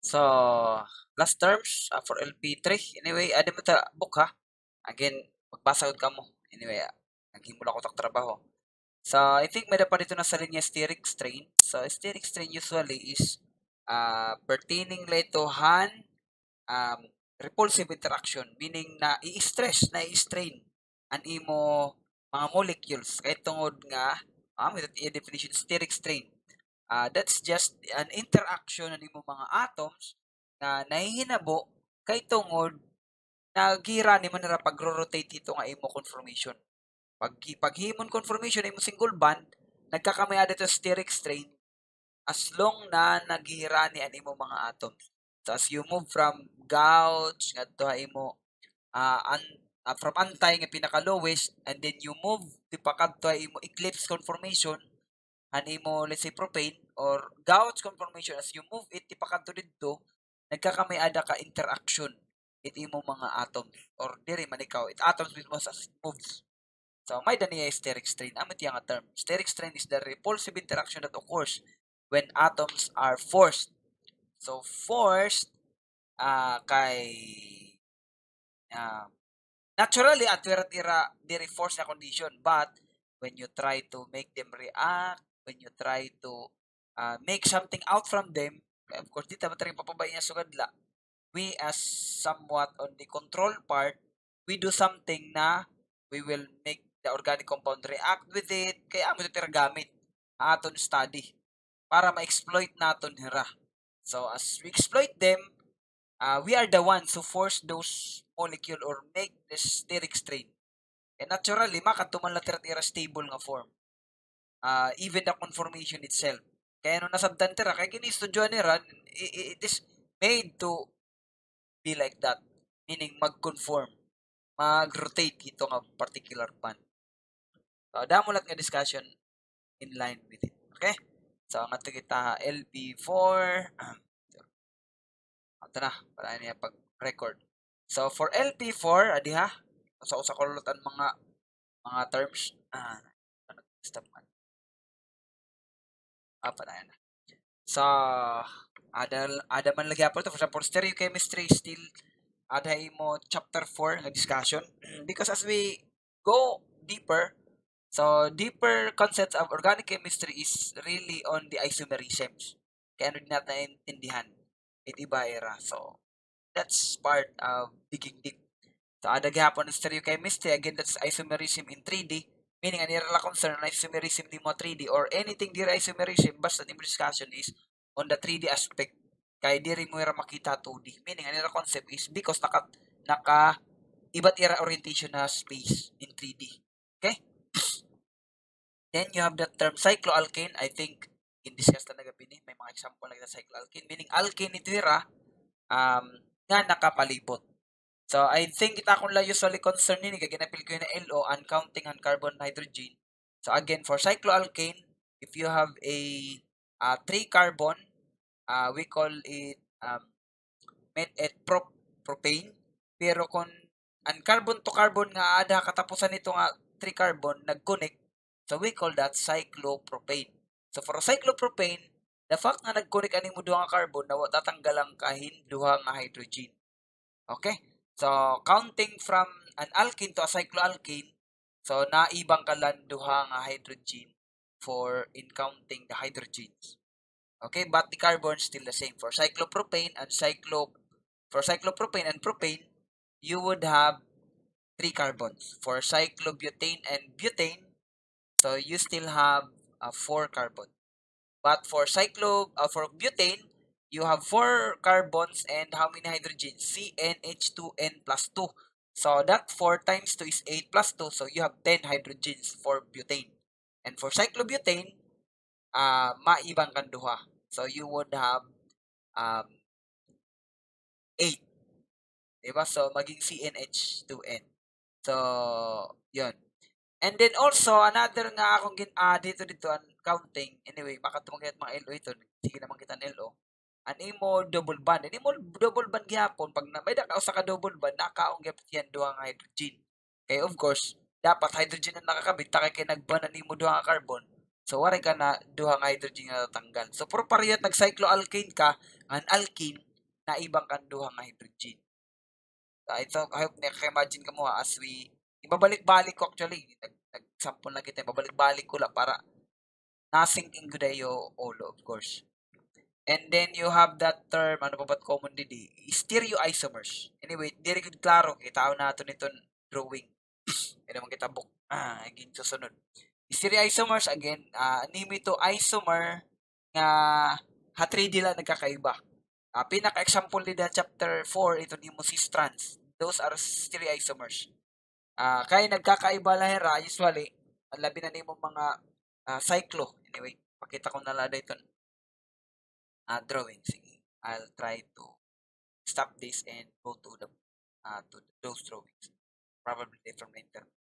So, last terms for LP3. Anyway, adi mo ta book ha. Again, magbasa ka mo. Anyway, naghimula ko tak trabaho. So, I think may dapat dito na sa linya steric strain. So, steric strain usually is pertaining to hand repulsive interaction, meaning na i-stress, na i-strain ang imo mga molecules. Kahit tungod nga, may definition, steric strain. That's just an interaction ng imo mga atoms na nahihinabo kay tungod nagira ni man nila pagro-rotate ito nga imo conformation. Paghimon conformation imo single bond, nagkakamay dito steric strain as long na naghira ni an imo mga atoms. So as you move from gauge ngadto imo from antay nga pinaka lowest and then you move tipakadto imo eclipse conformation an imo let's say propane or gauge conformation as you move it tipakadto didto nagkakamay-ada ka interaction it imo mga atoms or diri man ikaw it atoms mismo as it moves. So may dani steric strain amo tiya nga term. Steric strain is the repulsive interaction that occurs when atoms are forced. So forced kay uh, naturally at diri force na condition but when you try to make them react, when you try to make something out from them, of course di ta matari papabay niya sugadla. We as somewhat on the control part, we do something na we will make the organic compound react with it kaya amo ito gamit aton study para ma-exploit naton hira. So as we exploit them, we are the ones who force those molecule or make the steric strain. And naturally, makatuman lang tira stable nga form. Even the conformation itself. Kaya nung nasabdan tira, kaya kini-studyo nira, it is made to be like that. Meaning, mag-conform. Mag-rotate ito nga particular band. So, damo lang nga discussion in line with it. Okay? So, nga kita LP4. Ito na, para niya pag-record. So, for LP4, adi ha, usa ko lutan mga terms. Stop man. Apa na yan. So, ada man lagi po ito. For stereochemistry, still, ada mo chapter 4 nga discussion. Because as we go deeper, so deeper concepts of organic chemistry is really on the isomerisms. Kaya ano din natin naintindihan. Iba era. So, that's part of digging deep. So, ada gihapon ng stereochemistry, again, that's isomerism in 3D, meaning, ang nila concern na isomerism di mo 3D or anything diri isomerism, basta the discussion is on the 3D aspect. Kaya diri mo ira makita 2D. Meaning, ang nila concept is because naka iba't ira orientation na space in 3D. Okay? Then, you have the term cycloalkane. I think, in-discuss na nagabi ni, may mga example na kita cycloalkane. Meaning, alkane ito ira, nga nakapalibot. So, I think kita akong la usually concern nini, kaya ginapil ko yun na LO, uncounting on carbon hydrogen. So, again, for cycloalkane, if you have a 3 carbon, we call it propane. Pero kung ang carbon to carbon nga ada katapusan nito nga 3 carbon, nag-connect, so we call that cyclopropane. So, for cyclopropane, the fact nga nag-connect ani mo duha nga carbon, nawa tatanggalang kahin duha nga hydrogen. Okay? So, counting from an alkene to a cycloalkane, so naibang kalan duha nga hydrogen for in counting the hydrogens. Okay, but the carbon still the same. For cyclopropane and propane, you would have 3 carbons. For cyclobutane and butane, so you still have 4 carbons. But for for butane, you have 4 carbons and how many hydrogens? CnH2n plus 2. So that 4 times 2 is 8 plus 2. So you have 10 hydrogens for butane. And for cyclobutane, maibang kan duha. So you would have 8. Diba? So maging CnH2n. So, yun. And then also, another nga akong dito ang counting. Anyway, makatumagay at mga LO ito. Sige naman kita ng LO. An imo double bond. An imo double bond gyapon pag may ka usa ka double bond nakaong gyapon yan duha nga hydrogen. Kaya of course, dapat hydrogen ang nakakabit ta kay nagban an imo duha nga carbon. So wala ka na duha nga hydrogen nga natanggal. So for parehas nag cycloalkane ka, an alkene naibang kan duha nga hybrid gene. Ito, I hope naka-imagine ka mo as we, ibabalik-balik ko actually, nag-sample na kita, ibabalik-balik ko lang para na-sync in good yo all, of course. And then you have that term, ano pa ba't common didi? Stereoisomers. Anyway, di rin klaro, kita nato nito drawing. Hindi naman kita book. Again, susunod. Stereoisomers, again, name ito isomer nga ha 3D lang nagkakaiba. Pinaka-example nila chapter 4, ito ni mo si strands. Those are stereoisomers. Kaya nagkakaiba lahera, usually, labi na nimo mga cyclo. Anyway, pakita ko na lang ito drawing. Sige, I'll try to stop this and go to those drawings. Probably from the internet.